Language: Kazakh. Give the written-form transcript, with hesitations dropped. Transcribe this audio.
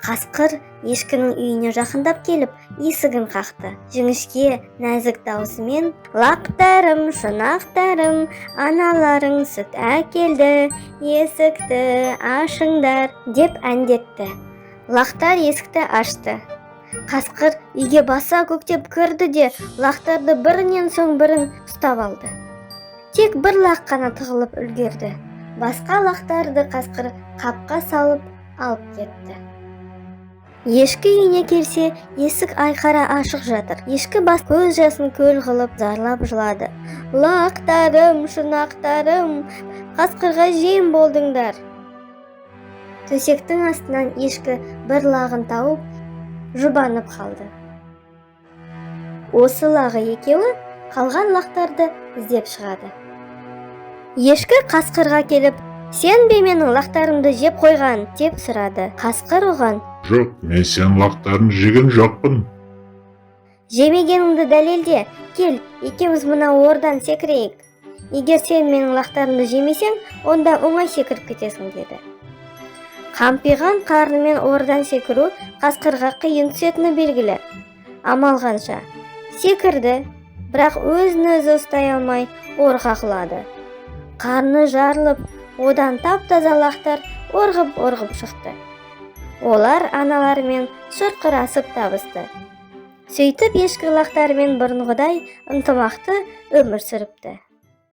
Қасқыр ешкінің үйіне жақындап келіп, есігін қақты. Жіңішке, нәзік даусымен: «Лақтарым, шұнақтарым, аналарың сүт әкелді, есікті ашыңдар», деп әндетті. Лақтар есікті ашты. Қасқыр үйге баса көктеп кірді де, лақтарды бірінен соң бірін ұстап алды. Тек бір лақ қана тығылып үлгерді. Басқа лақтарды қасқыр қапқа салып алып кетті. Ешкі үйіне келсе, есік айқара ашық жатыр. Ешкі бас көз жасын көл қылып зарлап жылады. «Лақтарым, шұнақтарым, қасқырға жем болдыңдар». Төсектің астынан ешкі бір лағын тауып, жұбанып қалды. Осы лағы екеуі қалған лақтарды іздеп шығады. Ешкі қасқырға келіп: «Сен бе менің лақтарымды жеп қойған?» деп сұрады. Қасқыр оған: «Жоқ, мен сен лақтарын жеген жоқпын». «Жемегеніңді дәлелде, кел, екеуміз мына ордан секірейік. Егер сен менің лақтарымды жемесең, онда оңай секіріп кетесің», деді. Қампиған қарнымен ордан секіру қасқырға қиын түсетіні белгілі. Амал қанша секірді, бірақ өзін-өзі ұстай алмай орға құлады. Қарны жарылып, одан тап-таза лақтар орғып шықты. Олар аналарымен шұрқырасып табысты. Сөйтіп ешкі лақтарымен бұрынғыдай ынтымақты өмір сүріпті.